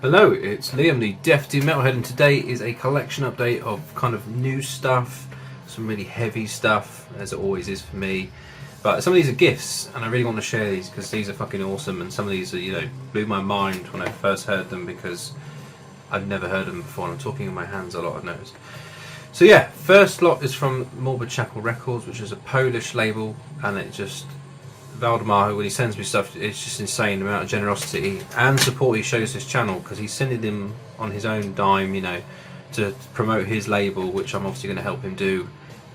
Hello, it's Liam, the Deaf Doom Metalhead, and today is a collection update of kind of new stuff, some really heavy stuff, as it always is for me. But some of these are gifts, and I really want to share these because these are fucking awesome, and some of these are, you know, blew my mind when I first heard them because I'd never heard them before, and I'm talking in my hands a lot, I've noticed. So yeah, first lot is from Morbid Records, which is a Polish label, and it just... Valdemar, when he sends me stuff, it's just insane the amount of generosity and support he shows his channel, because he's sending him on his own dime, you know, to promote his label, which I'm obviously going to help him do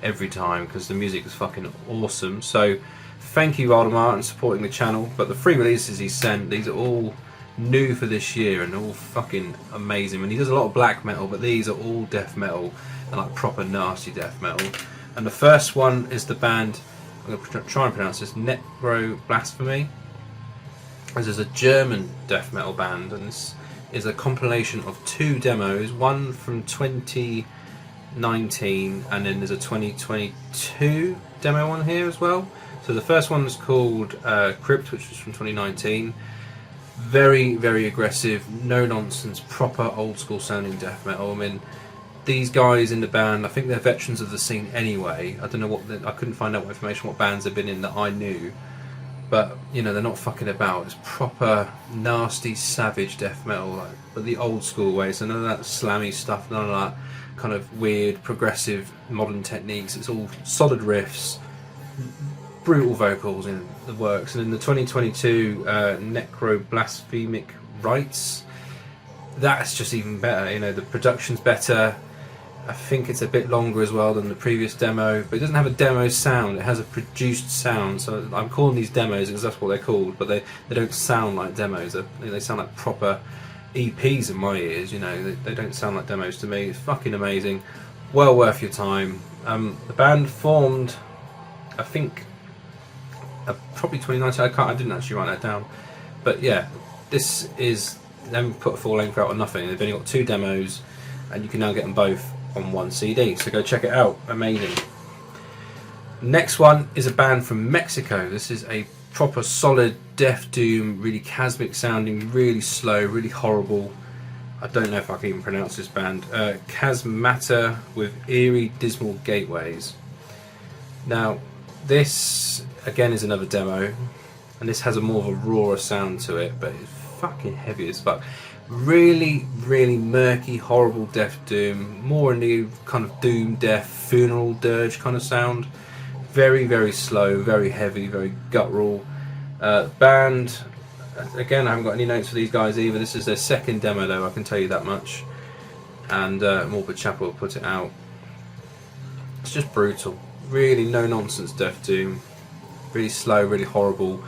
every time because the music is fucking awesome. So thank you, Valdemar, and supporting the channel. But the free releases he sent, these are all new for this year and all fucking amazing. And he does a lot of black metal, but these are all death metal and like proper nasty death metal. And the first one is the band, I'm going to try and pronounce this, Necro Blasphemy. This is a German death metal band, and this is a compilation of two demos, one from 2019 and then there's a 2022 demo on here as well. So the first one is called Crypt, which was from 2019. Very, very aggressive, no nonsense, proper old school sounding death metal. I mean, these guys in the band, I think they're veterans of the scene anyway. I don't know what, I couldn't find out what information, what bands they've been in that I knew. But, you know, they're not fucking about. It's proper, nasty, savage death metal, like, but the old school way. So none of that slammy stuff, none of that kind of weird, progressive, modern techniques. It's all solid riffs, brutal vocals in the works. And in the 2022 Necro Blasphemic Rites, that's just even better. You know, the production's better. I think it's a bit longer as well than the previous demo, but it doesn't have a demo sound, it has a produced sound. So I'm calling these demos because that's what they're called, but they don't sound like demos. They sound like proper EPs in my ears, you know. They don't sound like demos to me. It's fucking amazing, well worth your time. The band formed, I think, probably 2019. I didn't actually write that down, but yeah, this is them put a full length out on nothing. They've only got two demos, and you can now get them both on one CD, so go check it out. Amazing. Next one is a band from Mexico. This is a proper solid death doom, really chasmic sounding, really slow, really horrible. I don't know if I can even pronounce this band. Khasmata with eerie dismal gateways. Now this again is another demo, and this has a more of a rawer sound to it, but it's fucking heavy as fuck. Really, really murky, horrible death doom, more in the kind of doom, death, funeral dirge kind of sound. Very, very slow, very heavy, very guttural. Band, again, I haven't got any notes for these guys either. This is their second demo though, I can tell you that much. And Morbid Chapel put it out. It's just brutal. Really no nonsense death doom. Really slow, really horrible.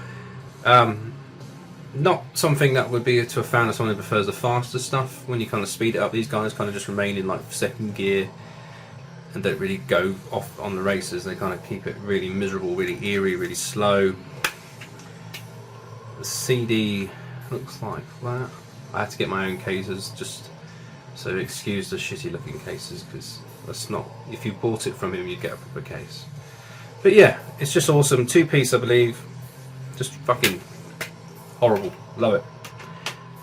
Not something that would be to a fan of someone who prefers the faster stuff. When you kind of speed it up, these guys kind of just remain in like second gear and don't really go off on the races. They kind of keep it really miserable, really eerie, really slow. The CD looks like that. I had to get my own cases, just so excuse the shitty looking cases, because that's not, if you bought it from him you'd get a proper case. But yeah, it's just awesome. Two piece I believe. Just fucking horrible, love it.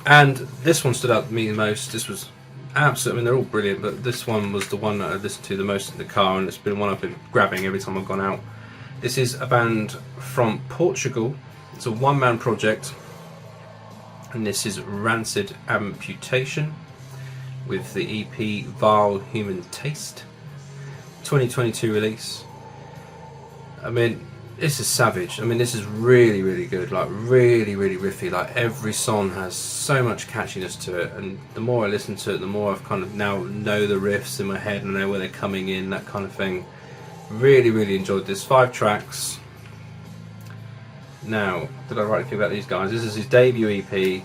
And this one stood out to me the most. This was absolutely, I mean they're all brilliant, but this one was the one that I listened to the most in the car, and it's been one I've been grabbing every time I've gone out. This is a band from Portugal. It's a one-man project, and this is Rancid Amputation with the EP Vile Human Taste, 2022 release. I mean, this is savage. I mean, this is really, really good. Like, really, really riffy. Like, every song has so much catchiness to it. And the more I listen to it, the more I've kind of now know the riffs in my head and know where they're coming in, that kind of thing. Really, really enjoyed this. 5 tracks. Now, did I write anything about these guys? This is his debut EP.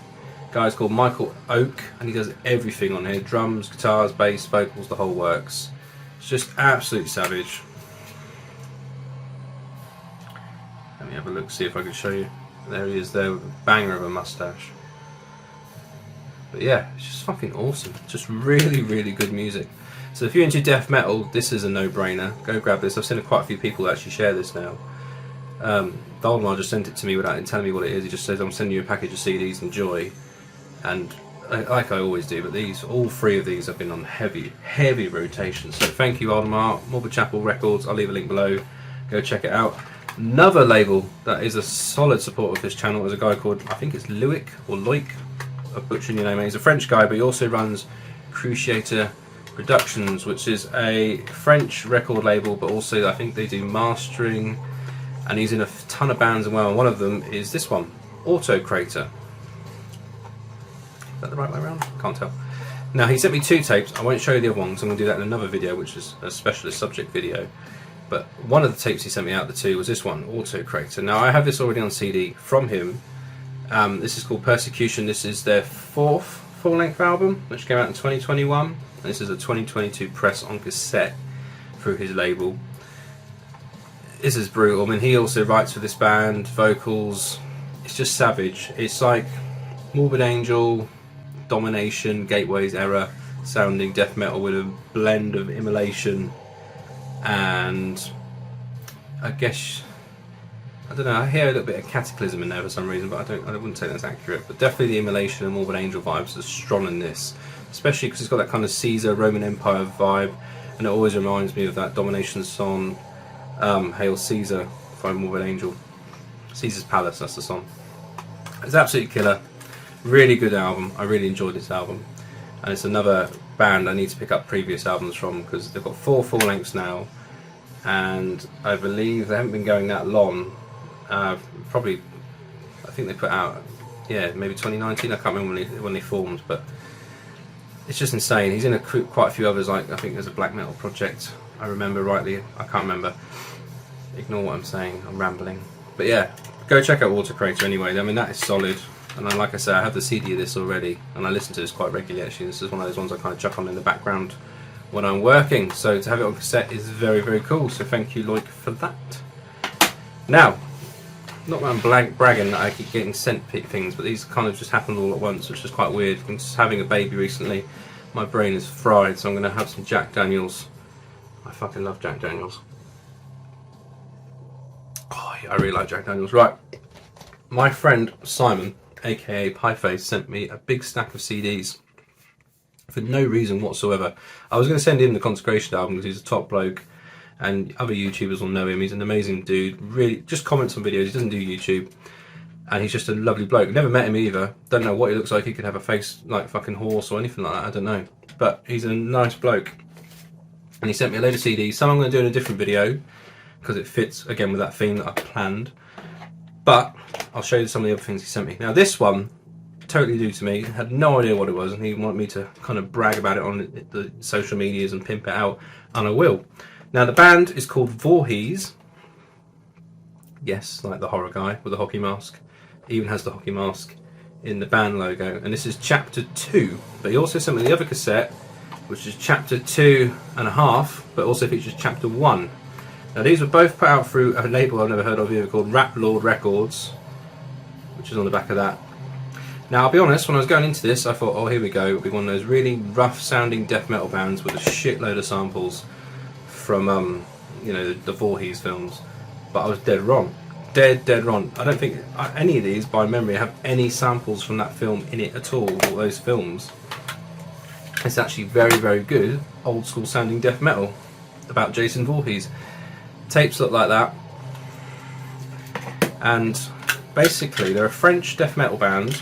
Guy's called Michael Oak, and he does everything on here. Drums, guitars, bass, vocals, the whole works. It's just absolutely savage. Let me have a look, see if I can show you. There he is there with a banger of a mustache. But yeah, it's just fucking awesome. Just really, really good music. So if you're into death metal, this is a no-brainer. Go grab this. I've seen quite a few people actually share this now. Valdemar just sent it to me without telling me what it is. He just says, I'm sending you a package of CDs, enjoy. And like I always do, but all three of these have been on heavy rotation. So thank you, Aldermar, Morbid Chapel Records. I'll leave a link below. Go check it out. Another label that is a solid supporter of this channel is a guy called, I think it's Loic or Loic. I'm butchering your name. He's a French guy, but he also runs Krucyator Productions, which is a French record label, but also I think they do mastering, and he's in a ton of bands as well. And one of them is this one, Autokrator. Is that the right way around? Can't tell. Now he sent me 2 tapes. I won't show you the other one because I'm going to do that in another video, which is a specialist subject video. But one of the tapes he sent me out, the 2, was this one, Autokrator. Now I have this already on CD from him. This is called Persecution. This is their 4th full-length album, which came out in 2021. And this is a 2022 press on cassette through his label. This is brutal. I mean, he also writes for this band, vocals. It's just savage. It's like Morbid Angel, Domination, Gateway's Error sounding death metal with a blend of immolation and I guess, I don't know, I hear a little bit of Cataclysm in there for some reason, but I wouldn't say that's accurate. But definitely the immolation and Morbid Angel vibes are strong in this, especially because it's got that kind of Caesar, Roman Empire vibe, and it always reminds me of that Domination song, Hail Caesar by Morbid Angel. Caesar's Palace, that's the song. It's absolutely killer. Really good album. I really enjoyed this album, and it's another band I need to pick up previous albums from because they've got 4 full lengths now, and I believe they haven't been going that long. Probably, I think they put out, yeah, maybe 2019. I can't remember when they formed, but it's just insane. He's in quite a few others. Like I think there's a black metal project. I remember rightly. I can't remember. Ignore what I'm saying. I'm rambling. But yeah, go check out Autokrator anyway. I mean, that is solid. And like I say, I have the CD of this already, and I listen to this quite regularly actually. This is one of those ones I kind of chuck on in the background when I'm working. So to have it on cassette is very, very cool. So thank you, Loic, for that. Now, not that I'm bragging that I keep getting sent things, but these kind of just happened all at once, which is quite weird. I'm just having a baby recently. My brain is fried, so I'm going to have some Jack Daniels. I fucking love Jack Daniels. Oh, yeah, I really like Jack Daniels. Right. My friend Simon, aka Pieface, sent me a big stack of CDs for no reason whatsoever. I was going to send him the Consecration album because he's a top bloke and other YouTubers will know him. He's an amazing dude, really just comments on videos. He doesn't do YouTube, and he's just a lovely bloke. Never met him either, don't know what he looks like. He could have a face like a fucking horse or anything like that, I don't know, but he's a nice bloke. And he sent me a load of CDs. Some I'm going to do in a different video because it fits again with that theme that I planned, but I'll show you some of the other things he sent me. Now this one, totally new to me, had no idea what it was, and he wanted me to kind of brag about it on the social medias and pimp it out, and I will. Now the band is called Vorhees. Yes, like the horror guy with the hockey mask. He even has the hockey mask in the band logo, and this is chapter 2. But he also sent me the other cassette, which is chapter 2.5, but also features chapter 1. Now these were both put out through a label I've never heard of either called Rap Lord Records, which is on the back of that. Now I'll be honest, when I was going into this I thought, oh here we go, it'll be one of those really rough sounding death metal bands with a shitload of samples from you know, the Voorhees films, but I was dead wrong. Dead wrong. I don't think any of these by memory have any samples from that film in it at all, or those films. It's actually very, very good old school sounding death metal about Jason Voorhees. Tapes look like that, and basically they're a French death metal band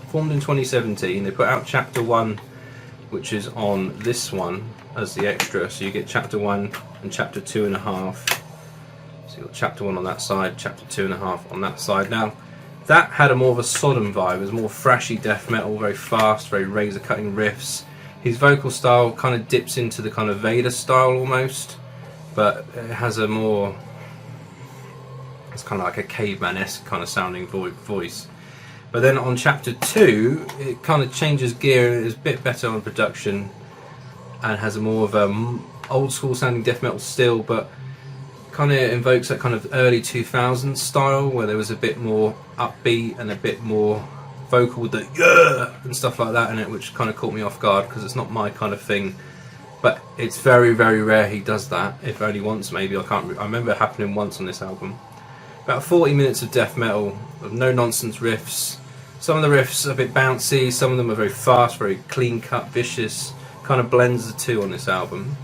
formed in 2017. They put out chapter 1, which is on this one as the extra, so you get chapter 1 and chapter 2.5. So you've got chapter 1 on that side, chapter 2.5 on that side. Now that had a more of a Sodom vibe. It was more thrashy death metal, very fast, very razor cutting riffs. His vocal style kind of dips into the kind of Vader style almost, but it has a more, it's kind of like a caveman-esque kind of sounding voice. But then on chapter 2 it kind of changes gear and is a bit better on production and has a more of a old school sounding death metal still, but kind of invokes that kind of early 2000s style where there was a bit more upbeat and a bit more vocal with the yeah and stuff like that in it, which kind of caught me off guard because it's not my kind of thing. But it's very, very rare he does that, if only once maybe. I remember it happening once on this album. About 40 minutes of death metal, of no nonsense riffs, Some of the riffs are a bit bouncy, some of them are very fast, very clean cut, vicious, kind of blends the two on this album.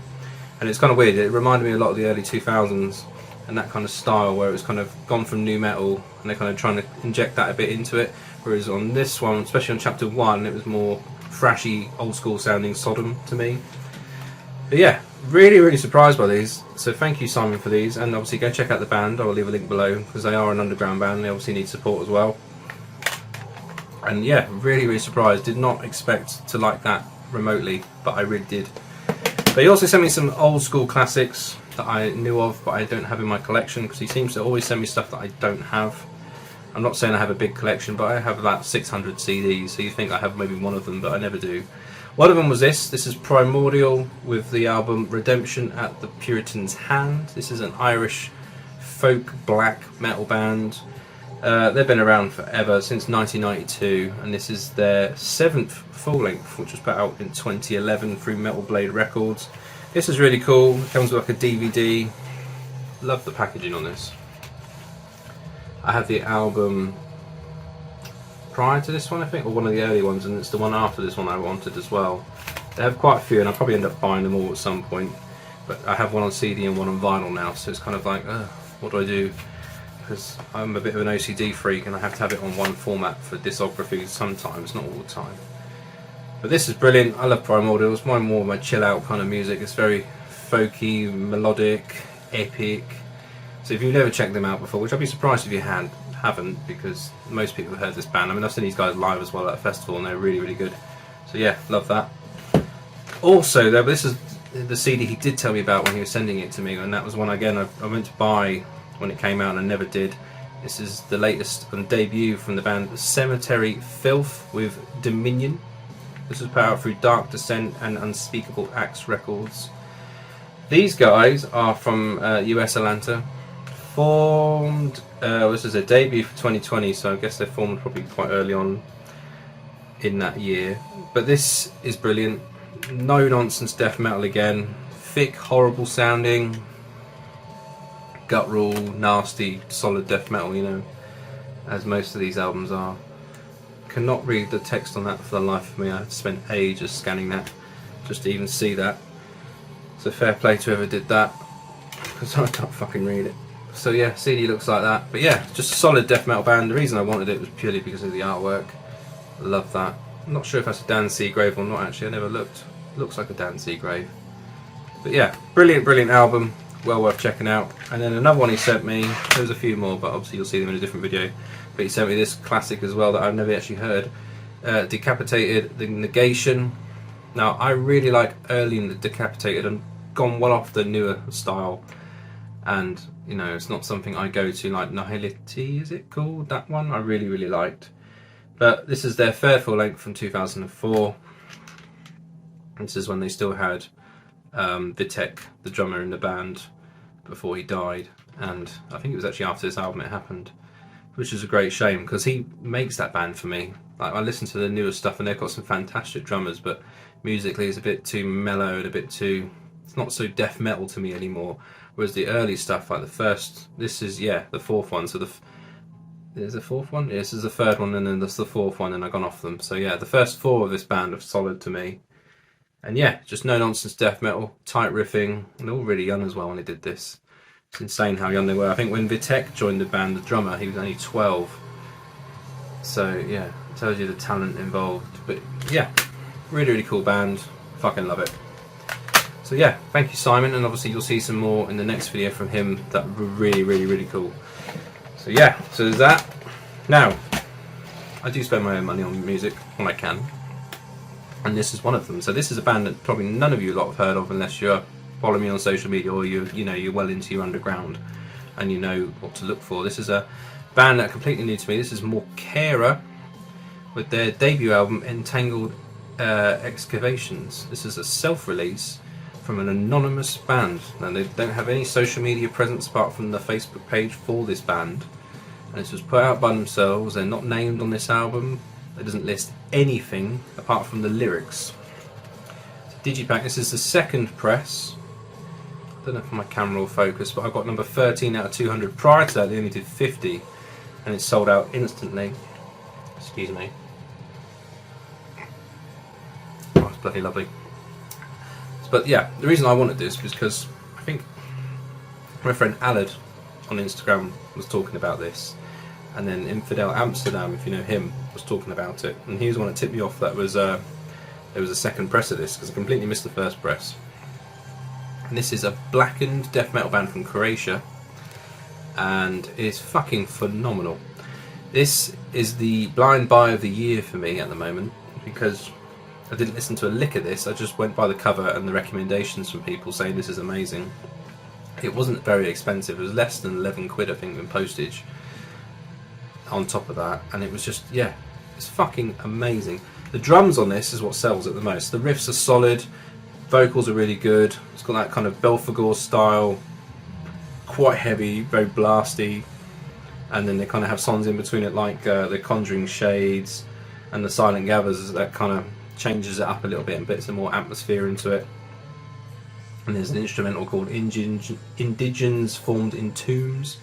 And it's kind of weird, it reminded me a lot of the early 2000s and that kind of style where it was kind of gone from nu metal and they're kind of trying to inject that a bit into it. Whereas on this one, especially on chapter 1, it was more thrashy, old school sounding Sodom to me. But yeah, really surprised by these. So thank you, Simon, for these, and obviously go check out the band. I'll leave a link below because they are an underground band. They obviously need support as well. And yeah, really surprised. Did not expect to like that remotely, but I really did. But he also sent me some old school classics that I knew of, but I don't have in my collection because he seems to always send me stuff that I don't have. I'm not saying I have a big collection, but I have about 600 CDs, so you think I have maybe one of them, but I never do. One of them was this. This is Primordial with the album Redemption at the Puritan's Hand. This is an Irish folk black metal band. They've been around forever, since 1992, and this is their 7th full length, which was put out in 2011 through Metal Blade Records. This is really cool. It comes with like a DVD. Love the packaging on this. I have the album prior to this one, I think, or one of the early ones, and it's the one after this one I wanted as well. They have quite a few, and I'll probably end up buying them all at some point. But I have one on CD and one on vinyl now, so it's kind of like, what do I do? Because I'm a bit of an OCD freak and I have to have it on one format for discography sometimes, not all the time. But this is brilliant. I love Primordial. It's more my chill out kind of music. It's very folky, melodic, epic. So if you've never checked them out before, which I'd be surprised if you haven't, because most people have heard this band. I mean, I've seen these guys live as well at a festival and they're really good. So yeah, love that. Also though, this is the CD he did tell me about when he was sending it to me, and that was one again I went to buy when it came out and I never did. This is the latest and debut from the band Cemetery Filth with Dominion. This was put out through Dark Descent and Unspeakable Acts Records. These guys are from US Atlanta. Formed, this is a debut for 2020, so I guess they formed probably quite early on in that year. But this is brilliant. No nonsense death metal again. Thick, horrible sounding, guttural, nasty, solid death metal, you know, as most of these albums are. Cannot read the text on that for the life of me. I had to spend ages scanning that just to even see that. So fair play to whoever did that, because I can't fucking read it. So yeah, CD looks like that. But yeah, just a solid death metal band. The reason I wanted it was purely because of the artwork. Love that. I'm not sure if that's a Dan Seagrave or not actually, I never looked. Looks like a Dan Seagrave. But yeah, brilliant album. Well worth checking out. And then another one he sent me, there's a few more, but obviously you'll see them in a different video. But he sent me this classic as well that I've never actually heard. Decapitated, The Negation. Now I really like early in the Decapitated and gone well off the newer style. And you know, it's not something I go to, like Nihility, is it called? That one I really liked. But this is their third full length from 2004. This is when they still had Vitek, the drummer in the band, before he died, and I think it was actually after this album it happened, which is a great shame because he makes that band for me. Like, I listen to the newer stuff and they've got some fantastic drummers, but musically it's a bit too mellow and a bit too, it's not so death metal to me anymore. Whereas the early stuff, like the first, this is, yeah, the fourth one, so there's the fourth one? Yeah, this is the third one and then there's the fourth one and I've gone off them. So yeah, the first four of this band are solid to me. And yeah, just no nonsense death metal, tight riffing, and they're all really young as well when they did this. It's insane how young they were. I think when Vitek joined the band, the drummer, he was only 12. So yeah, it tells you the talent involved. But yeah, really cool band. Fucking love it. So yeah, thank you, Simon, and obviously you'll see some more in the next video from him that were really cool. So yeah, so there's that. Now, I do spend my own money on music when I can. And this is one of them. So this is a band that probably none of you lot have heard of unless you're following me on social media or you're well into your underground and you know what to look for. This is a band that completely new to me. This is Morkera with their debut album Entangled, Excavations. This is a self-release from an anonymous band. Now they don't have any social media presence apart from the Facebook page for this band. And this was put out by themselves. They're not named on this album. It doesn't list anything apart from the lyrics. So Digipack, this is the second press. I don't know if my camera will focus, but I got number 13 out of 200. Prior to that they only did 50 and it sold out instantly. Excuse me. Oh, it's bloody lovely. But yeah, the reason I wanted this was because I think my friend Alad on Instagram was talking about this, and then Infidel Amsterdam, if you know him, was talking about it, and he was the one that tipped me off that was there was a second press of this, because I completely missed the first press. And this is a blackened death metal band from Croatia, and it's fucking phenomenal. This is the blind buy of the year for me at the moment, because I didn't listen to a lick of this. I just went by the cover and the recommendations from people saying this is amazing. It wasn't very expensive. It was less than 11 quid, I think, in postage on top of that, and it was just, yeah, it's fucking amazing. The drums on this is what sells it the most. The riffs are solid, vocals are really good. It's got that kind of Belphegor style, quite heavy, very blasty, and then they kind of have songs in between it like the Conjuring Shades and the Silent Gathers that kind of changes it up a little bit and puts some more atmosphere into it. And there's an instrumental called Indigens Formed in Tombs.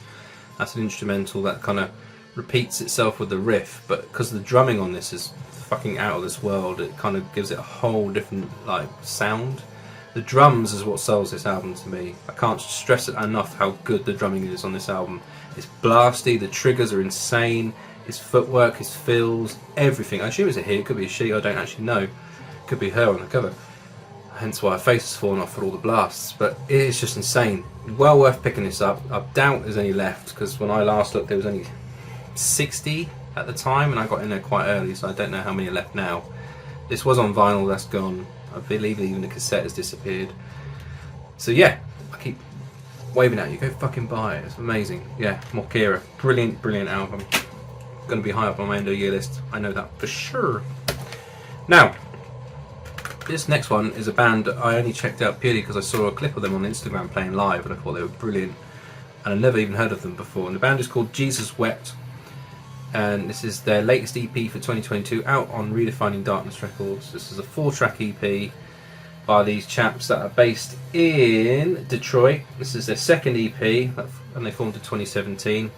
That's an instrumental that kind of repeats itself with the riff, but because the drumming on this is fucking out of this world, it kind of gives it a whole different like sound. The drums is what sells this album to me. I can't stress it enough how good the drumming is on this album. It's blasty, the triggers are insane, his footwork, his fills, everything. I assume it's a he, it could be a she, I don't actually know. It could be her on the cover. Hence why her face has fallen off for all the blasts, but it is just insane. Well worth picking this up. I doubt there's any left, because when I last looked there was only 60 at the time, and I got in there quite early, so I don't know how many are left now. This was on vinyl, that's gone. I believe even the cassette has disappeared. So yeah, I keep waving at you, go fucking buy it, it's amazing. Yeah, Morkera, brilliant, brilliant album. Gonna be high up on my end of year list, I know that for sure. Now, this next one is a band that I only checked out purely because I saw a clip of them on Instagram playing live, and I thought they were brilliant, and I've never even heard of them before. And the band is called Jesus Wept, and this is their latest EP for 2022, out on Redefining Darkness Records. This is a 4-track EP by these chaps that are based in Detroit. This is their second EP, and they formed in 2017.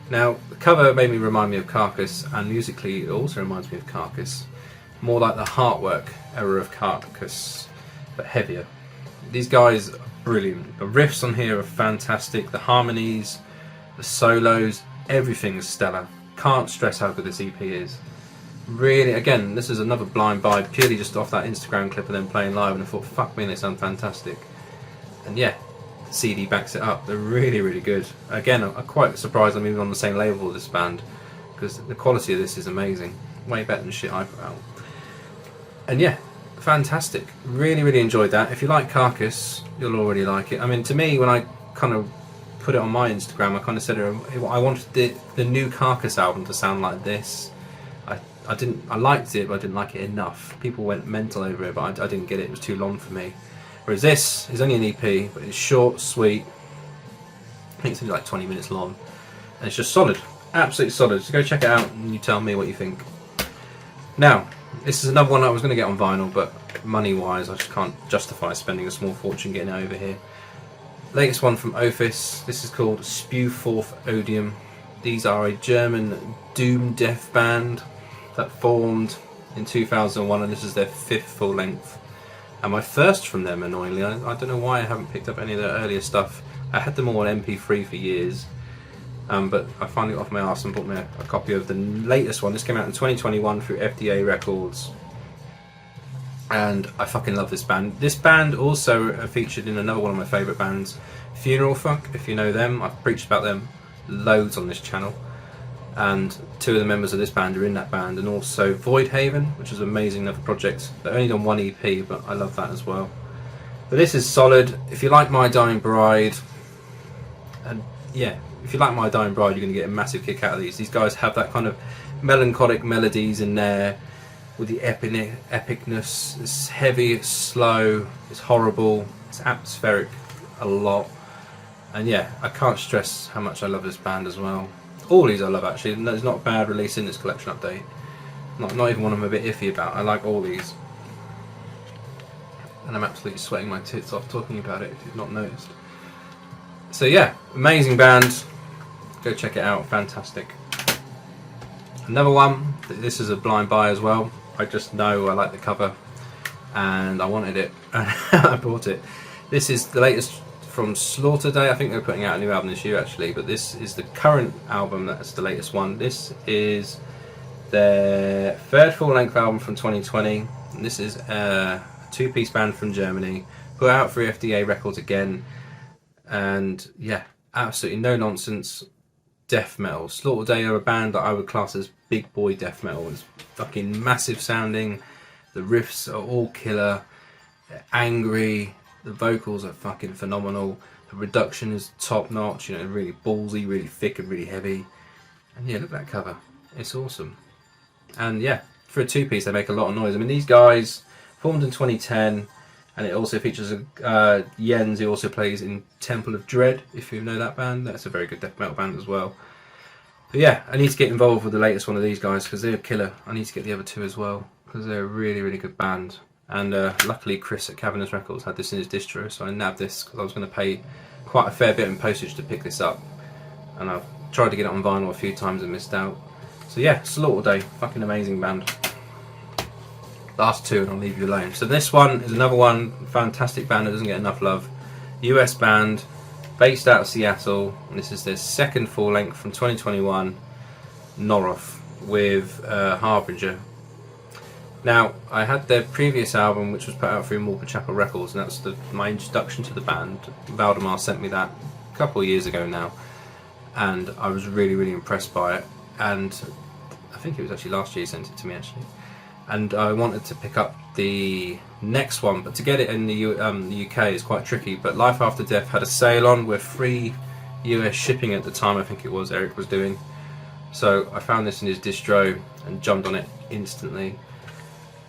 Now, the cover made me remind me of Carcass, and musically it also reminds me of Carcass. More like the Heartwork era of Carcass, but heavier. These guys are brilliant. The riffs on here are fantastic. The harmonies, the solos, everything is stellar. Can't stress how good this EP is. Really, again, this is another blind buy purely just off that Instagram clip of them playing live, and I thought, fuck me, they sound fantastic. And yeah, the CD backs it up. They're really, really good. Again, I'm quite surprised I'm even on the same label as this band, because the quality of this is amazing. Way better than shit I put out. And yeah, fantastic. Really, really enjoyed that. If you like Carcass, you'll already like it. I mean, to me, when I kind of put it on my Instagram, I kind of said I wanted the new Carcass album to sound like this. I liked it, but I didn't like it enough. People went mental over it, but I didn't get it. It was too long for me. Whereas this is only an EP, but it's short, sweet. I think it's only like 20 minutes long, and it's just solid, absolutely solid. So go check it out, and you tell me what you think. Now, this is another one I was going to get on vinyl, but money-wise, I just can't justify spending a small fortune getting it over here. Latest one from Ophis. This is called Spew Forth Odium. These are a German doom death band that formed in 2001, and this is their 5th full length. And my first from them, annoyingly. I don't know why I haven't picked up any of their earlier stuff. I had them all on MP3 for years, but I finally got off my arse and bought me a copy of the latest one. This came out in 2021 through FDA Records, and I fucking love this band. This band also featured in another one of my favourite bands, Funeral Funk, if you know them. I've preached about them loads on this channel, and 2 of the members of this band are in that band, and also Void Haven, which is an amazing another project. They're only done 1 EP, but I love that as well. But this is solid. If you like My Dying Bride, and yeah, if you like My Dying Bride, you're going to get a massive kick out of these. These guys have that kind of melancholic melodies in there, with the epicness. It's heavy, it's slow, it's horrible, it's atmospheric a lot. And yeah, I can't stress how much I love this band as well. All these I love, actually. There's not a bad release in this collection update. Not even one I'm a bit iffy about. I like all these. And I'm absolutely sweating my tits off talking about it, if you've not noticed. So yeah, amazing band. Go check it out, fantastic. Another one This is a blind buy as well. I just know I like the cover and I wanted it and I bought it. This is the latest from Slaughterday. I think they're putting out a new album this year actually, but this is the current album. That's the latest one. This is their third full-length album from 2020, and this is a two-piece band from Germany, put out through FDA Records again, and yeah, absolutely no nonsense death metal. Slaughterday are a band that I would class as big boy death metal. It's fucking massive sounding, the riffs are all killer, they're angry, the vocals are fucking phenomenal, the reduction is top notch, you know, really ballsy, really thick and really heavy. And yeah, look at that cover, it's awesome. And yeah, for a two-piece they make a lot of noise. I mean, these guys formed in 2010, and it also features Jens, who also plays in Temple of Dread, if you know that band. That's a very good death metal band as well. But yeah, I need to get involved with the latest one of these guys because they're a killer. I need to get the other two as well because they're a really, really good band. And luckily Chris at Cavernous Records had this in his distro, so I nabbed this because I was going to pay quite a fair bit in postage to pick this up. And I've tried to get it on vinyl a few times and missed out. So yeah, Slaughterday, fucking amazing band. Last two and I'll leave you alone. So this one is another one, fantastic band that doesn't get enough love. US band, based out of Seattle, and this is their second full length from 2021, Noroth, with Harbinger. Now, I had their previous album, which was put out through Morbid Records, and that's my introduction to the band. Valdemar sent me that a couple of years ago now, and I was really, really impressed by it. And I think it was actually last year he sent it to me actually. And I wanted to pick up the next one, but to get it in the UK is quite tricky. But Life After Death had a sale on with free US shipping at the time, I think it was, Eric was doing. So I found this in his distro and jumped on it instantly.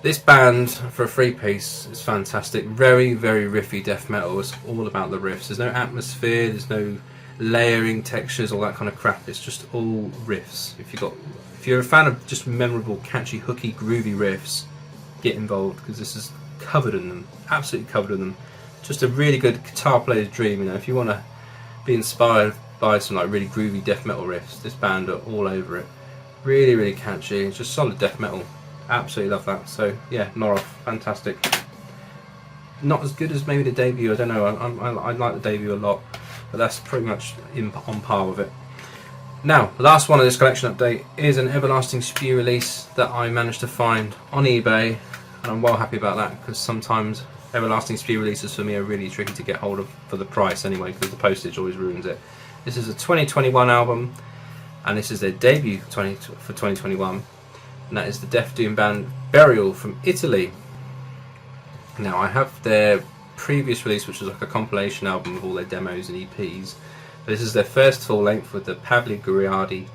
This band, for a free piece, is fantastic. Very, very riffy death metal. It's all about the riffs. There's no atmosphere, there's no layering, textures, all that kind of crap. It's just all riffs. If you're a fan of just memorable, catchy, hooky, groovy riffs, get involved because this is covered in them, absolutely covered in them. Just a really good guitar player's dream, you know. If you want to be inspired by some like really groovy death metal riffs, this band are all over it. Really, really catchy. It's just solid death metal. Absolutely love that. So yeah, Noroth, fantastic. Not as good as maybe the debut. I don't know. I like the debut a lot, but that's pretty much on par with it. Now, the last one of this collection update is an Everlasting Spew release that I managed to find on eBay, and I'm well happy about that because sometimes Everlasting Spew releases for me are really tricky to get hold of for the price anyway, because the postage always ruins it. This is a 2021 album, and this is their debut for 2021, and that is the Death Doom band Burial from Italy. Now, I have their previous release, which was like a compilation album of all their demos and EPs. This is their first full length with the Pagliariadi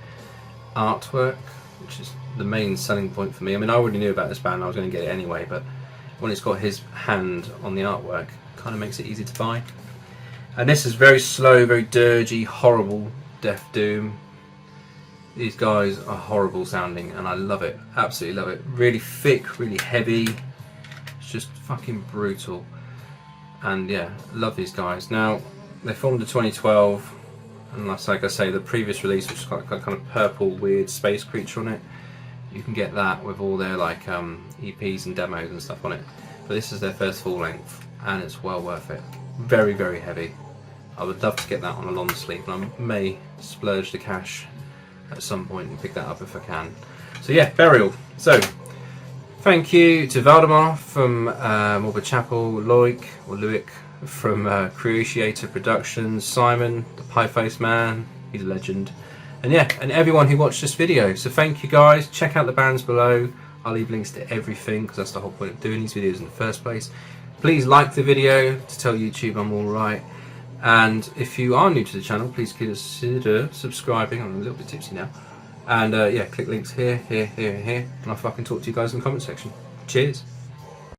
artwork, which is the main selling point for me. I mean, I already knew about this band, I was going to get it anyway, but when it's got his hand on the artwork, it kind of makes it easy to buy. And this is very slow, very dirgy, horrible Death Doom. These guys are horrible sounding, and I love it, absolutely love it. Really thick, really heavy, it's just fucking brutal. And yeah, love these guys. Now, they formed in 2012. And like I say, the previous release, which has got a kind of purple weird space creature on it, you can get that with all their like EPs and demos and stuff on it. But this is their first full length, and it's well worth it. Very, very heavy. I would love to get that on a long sleeve, and I may splurge the cash at some point and pick that up if I can. So yeah, Burial. So thank you to Valdemar from Morbid Chapel, Loic from Krucyator Productions, Simon, the pie-faced man, he's a legend, and yeah, and everyone who watched this video. So thank you guys, check out the bands below, I'll leave links to everything because that's the whole point of doing these videos in the first place. Please like the video to tell YouTube I'm alright, and if you are new to the channel, please consider subscribing. I'm a little bit tipsy now, and yeah, click links here, and I'll fucking talk to you guys in the comment section. Cheers.